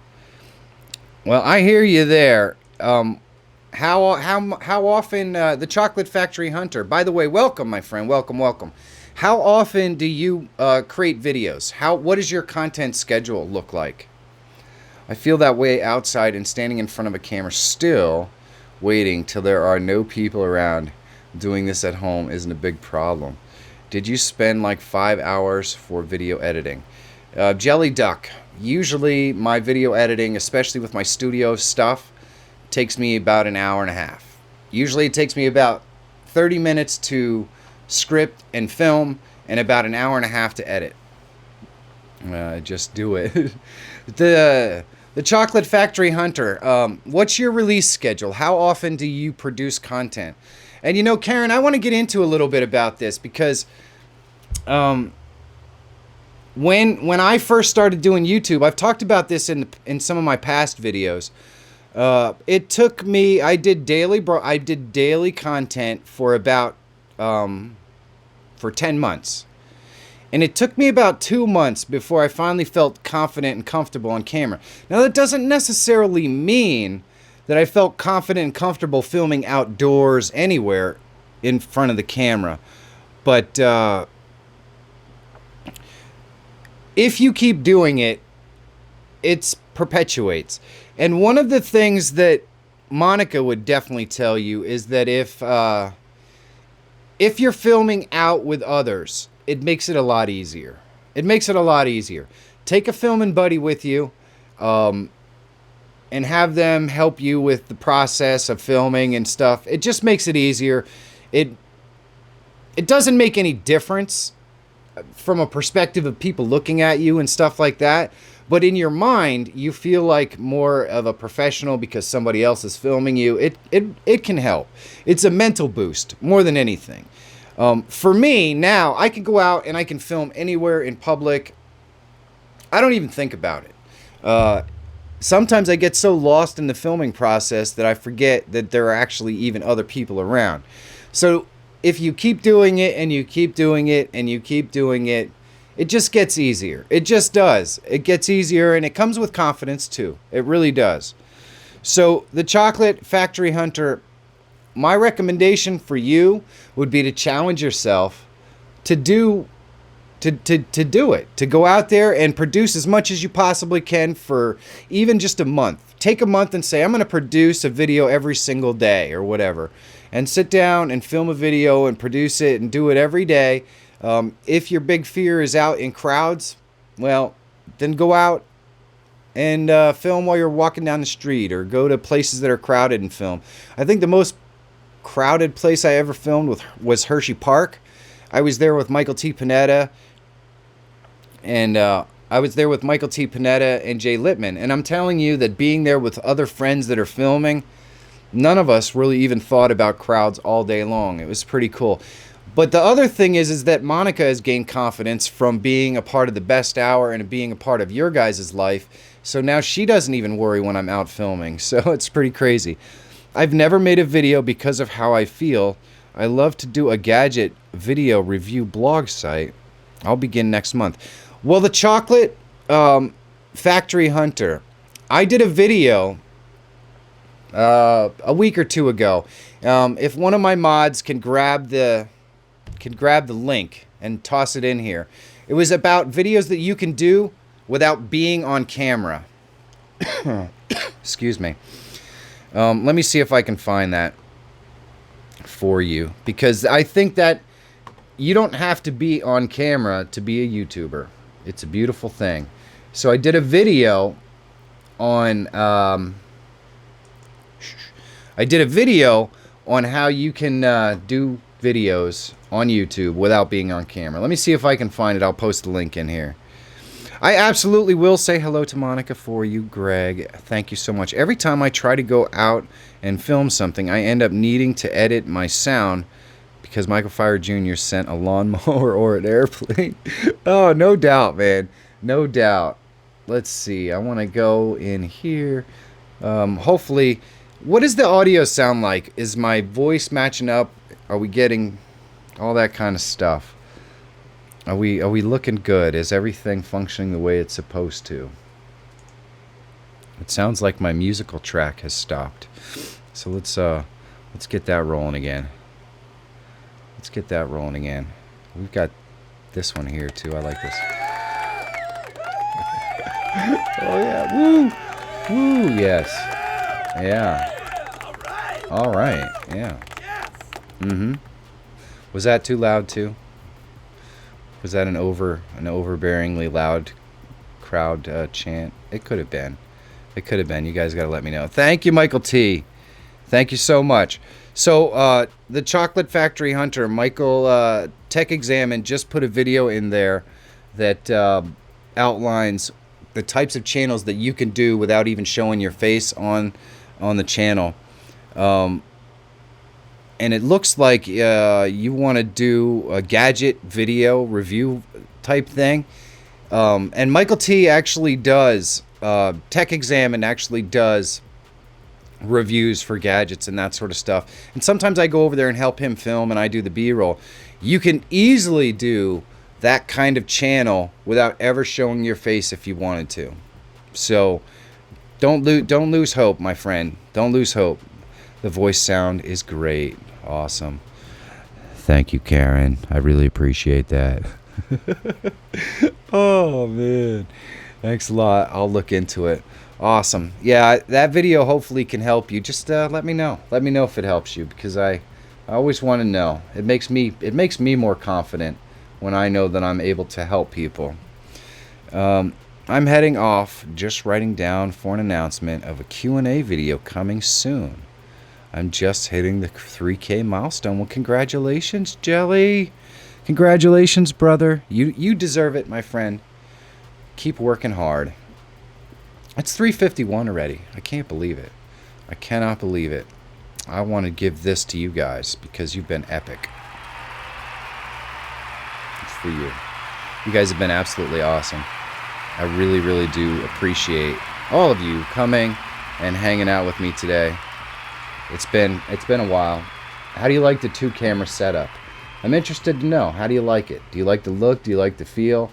A: Well, I hear you there. How often, the Chocolate Factory Hunter, by the way, welcome, my friend, welcome. How often do you create videos? What does your content schedule look like? I feel that way outside and standing in front of a camera, still waiting till there are no people around. Doing this at home isn't a big problem. Did you spend like 5 hours for video editing? Jelly Duck. Usually my video editing, especially with my studio stuff, takes me about an hour and a half. Usually it takes me about 30 minutes to script and film and about an hour and a half to edit. Just do it. The Chocolate Factory Hunter. What's your release schedule? How often do you produce content? And you know, Karen, I want to get into a little bit about this because when I first started doing YouTube, I've talked about this in some of my past videos. It took me, I did daily content for about for 10 months. And it took me about 2 months before I finally felt confident and comfortable on camera. Now, that doesn't necessarily mean that I felt confident and comfortable filming outdoors anywhere in front of the camera. But if you keep doing it, it perpetuates. And one of the things that Monica would definitely tell you is that if you're filming out with others, it makes it a lot easier. It makes it a lot easier. Take a filming buddy with you, and have them help you with the process of filming and stuff. It just makes it easier. It doesn't make any difference from a perspective of people looking at you and stuff like that. But in your mind, you feel like more of a professional because somebody else is filming you. It can help. It's a mental boost more than anything. For me, now, I can go out and I can film anywhere in public. I don't even think about it. Sometimes I get so lost in the filming process that I forget that there are actually even other people around. So if you keep doing it and you keep doing it and you keep doing it, it just gets easier. It just does. It gets easier, and it comes with confidence too. It really does. So the Chocolate Factory Hunter, my recommendation for you would be to challenge yourself to do it, to go out there and produce as much as you possibly can for even just a month. Take a month and say, I'm going to produce a video every single day or whatever, and sit down and film a video and produce it and do it every day. If your big fear is out in crowds, well, then go out and film while you're walking down the street, or go to places that are crowded and film. I think the most crowded place I ever filmed was Hershey Park. I was there with Michael T. Panetta, and Jay Littman. And I'm telling you that being there with other friends that are filming, none of us really even thought about crowds all day long. It was pretty cool. But the other thing is that Monica has gained confidence from being a part of the best hour and being a part of your guys' life. So now she doesn't even worry when I'm out filming. So it's pretty crazy. I've never made a video because of how I feel. I love to do a gadget video review blog site. I'll begin next month. Well, the Chocolate Factory Hunter, I did a video a week or two ago. If one of my mods can grab the link and toss it in here. It was about videos that you can do without being on camera. Excuse me. Let me see if I can find that for you, because I think that you don't have to be on camera to be a YouTuber. It's a beautiful thing. So I did a video on how you can do videos on YouTube without being on camera. Let me see if I can find it. I'll post the link in here. I absolutely will say hello to Monica for you, Greg. Thank you so much. Every time I try to go out and film something, I end up needing to edit my sound because Michael Feyrer Jr. sent a lawnmower or an airplane. Oh, no doubt, man. No doubt. Let's see. I want to go in here. Hopefully, what does the audio sound like? Is my voice matching up? Are we getting all that kind of stuff? Are we looking good? Is everything functioning the way it's supposed to? It sounds like my musical track has stopped. So let's get that rolling again. Let's get that rolling again. We've got this one here too. I like this. Oh yeah, woo, woo, yes, yeah. All right, yeah. Mm-hmm. Was that too loud too? Was that an overbearingly loud crowd chant? It could have been. It could have been. You guys got to let me know. Thank you, Michael T. Thank you so much. So the Chocolate Factory Hunter, Michael Tech Examine, just put a video in there that outlines the types of channels that you can do without even showing your face on the channel. And it looks like you want to do a gadget video review type thing. And Michael T actually does, Tech Examine actually does reviews for gadgets and that sort of stuff. And sometimes I go over there and help him film and I do the B-roll. You can easily do that kind of channel without ever showing your face if you wanted to. So don't lose hope, my friend. Don't lose hope. The voice sound is great. Awesome. Thank you, Karen. I really appreciate that. Oh, man. Thanks a lot. I'll look into it. Awesome. Yeah, that video hopefully can help you. Just let me know. Let me know if it helps you, because I always want to know. It makes me more confident when I know that I'm able to help people. I'm heading off, just writing down for an announcement of a Q&A video coming soon. I'm just hitting the 3K milestone. Well, congratulations, Jelly. Congratulations, brother. You deserve it, my friend. Keep working hard. It's 3:51 already. I can't believe it. I cannot believe it. I want to give this to you guys because you've been epic. It's for you. You guys have been absolutely awesome. I really, really do appreciate all of you coming and hanging out with me today. It's been a while. How do you like the 2-camera setup? I'm interested to know. How do you like it? Do you like the look? Do you like the feel?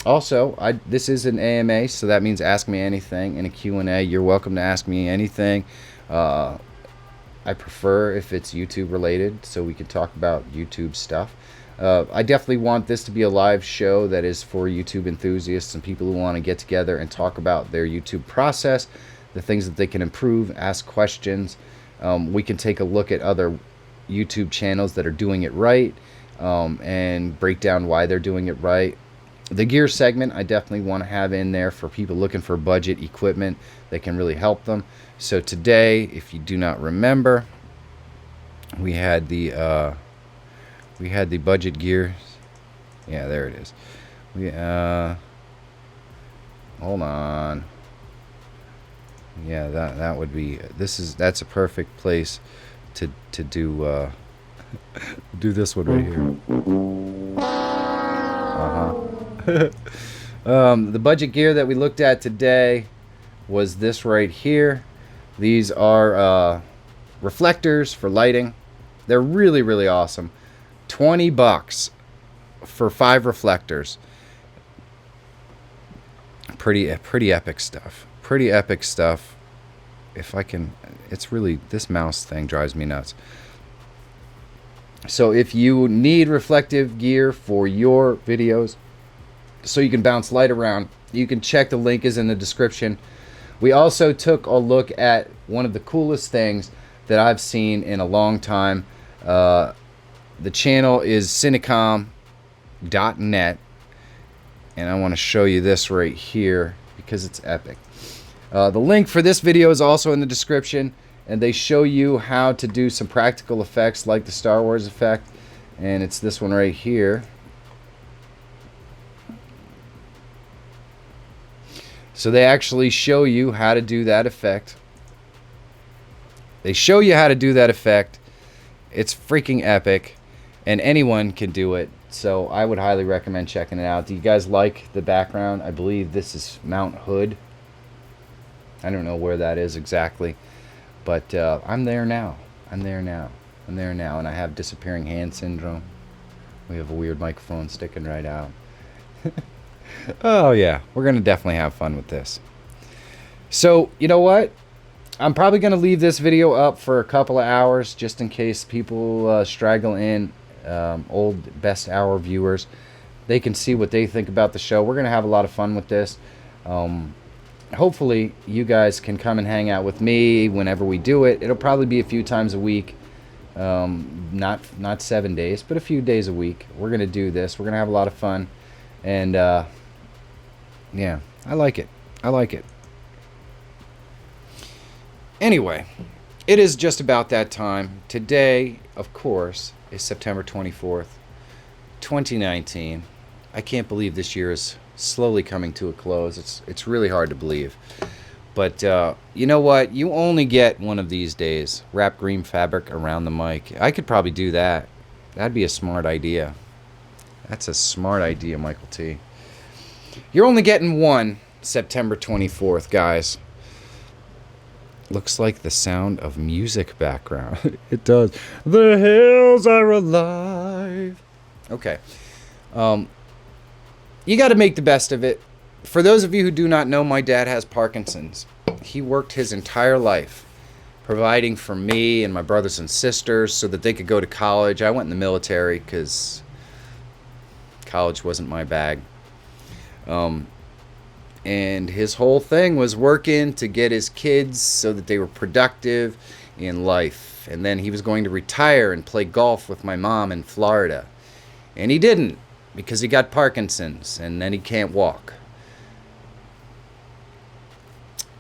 A: Also, this is an AMA, so that means ask me anything in a Q&A. You're welcome to ask me anything. I prefer if it's YouTube related, so we can talk about YouTube stuff. I definitely want this to be a live show that is for YouTube enthusiasts and people who want to get together and talk about their YouTube process, the things that they can improve, ask questions. We can take a look at other YouTube channels that are doing it right, and break down why they're doing it right. The gear segment I definitely want to have in there for people looking for budget equipment that can really help them. So today, if you do not remember, we had the budget gear. Yeah, there it is. Hold on. Yeah, that would be. That's a perfect place to do do this one right here. The budget gear that we looked at today was this right here. These are reflectors for lighting. They're really, really awesome. $20 for 5 reflectors. Pretty epic stuff. Pretty epic stuff. If I can, it's really, this mouse thing drives me nuts. So if you need reflective gear for your videos so you can bounce light around, you can check, the link is in the description. We also took a look at one of the coolest things that I've seen in a long time. The channel is cinecom.net, and I want to show you this right here because it's epic. The link for this video is also in the description, and they show you how to do some practical effects like the Star Wars effect, and it's this one right here. So they actually show you how to do that effect. They show you how to do that effect. It's freaking epic, and anyone can do it. So I would highly recommend checking it out. Do you guys like the background? I believe this is Mount Hood. I don't know where that is exactly, but I'm there now. I'm there now. I'm there now, and I have disappearing hand syndrome. We have a weird microphone sticking right out. Oh yeah, we're gonna definitely have fun with this. So you know what? I'm probably gonna leave this video up for a couple of hours just in case people straggle in old best hour viewers. They can see what they think about the show. We're going to have a lot of fun with this. Hopefully, you guys can come and hang out with me whenever we do it. It'll probably be a few times a week. Not 7 days, but a few days a week. We're going to do this. We're going to have a lot of fun. And, yeah, I like it. I like it. Anyway, it is just about that time. Today, of course, is September 24th, 2019. I can't believe this year is slowly coming to a close. It's really hard to believe. But you know what? You only get one of these days. Wrap green fabric around the mic. I could probably do that. That'd be a smart idea. That's a smart idea, Michael T. You're only getting one September 24th, guys. Looks like the sound of music background. It does. The hills are alive. Okay. You got to make the best of it. For those of you who do not know, my dad has Parkinson's. He worked his entire life providing for me and my brothers and sisters so that they could go to college. I went in the military because college wasn't my bag. And his whole thing was working to get his kids so that they were productive in life. And then he was going to retire and play golf with my mom in Florida. And he didn't because he got Parkinson's and then he can't walk.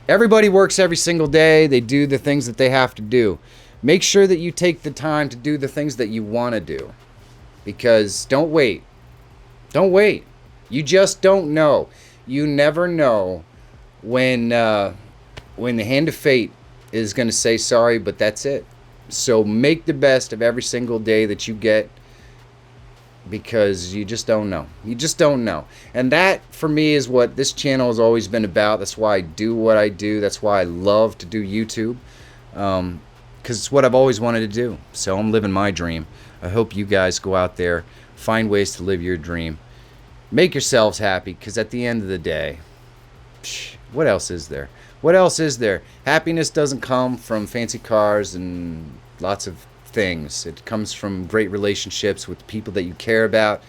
A: Everybody works every single day. They do the things that they have to do. Make sure that you take the time to do the things that you want to do. Because don't wait. Don't wait. You just don't know. You never know when the hand of fate is going to say sorry, but that's it. So make the best of every single day that you get, because you just don't know. You just don't know. And that, for me, is what this channel has always been about. That's why I do what I do. That's why I love to do YouTube, because it's what I've always wanted to do. So I'm living my dream. I hope you guys go out there, find ways to live your dream. Make yourselves happy, because at the end of the day, what else is there? What else is there? Happiness doesn't come from fancy cars and lots of things. It comes from great relationships with people that you care about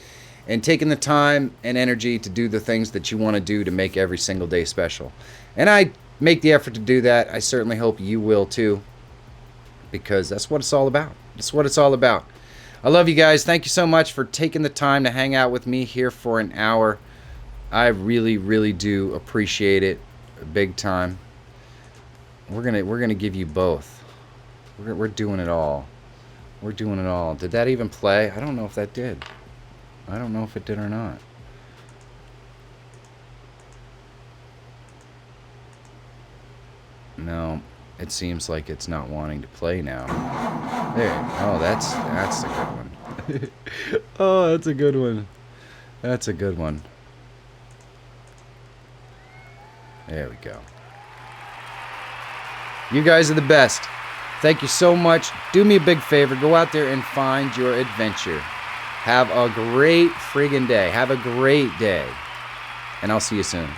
A: and taking the time and energy to do the things that you want to do to make every single day special. And I make the effort to do that. I certainly hope you will too, because that's what it's all about. That's what it's all about. I love you guys. Thank you so much for taking the time to hang out with me here for an hour. I really, really do appreciate it big time. We're gonna give you both. We're doing it all. We're doing it all. Did that even play? I don't know if that did. I don't know if it did or not. No, it seems like it's not wanting to play now. There. Oh, that's a good one. Oh, that's a good one. That's a good one. There we go. You guys are the best. Thank you so much. Do me a big favor. Go out there and find your adventure. Have a great friggin' day. Have a great day. And I'll see you soon.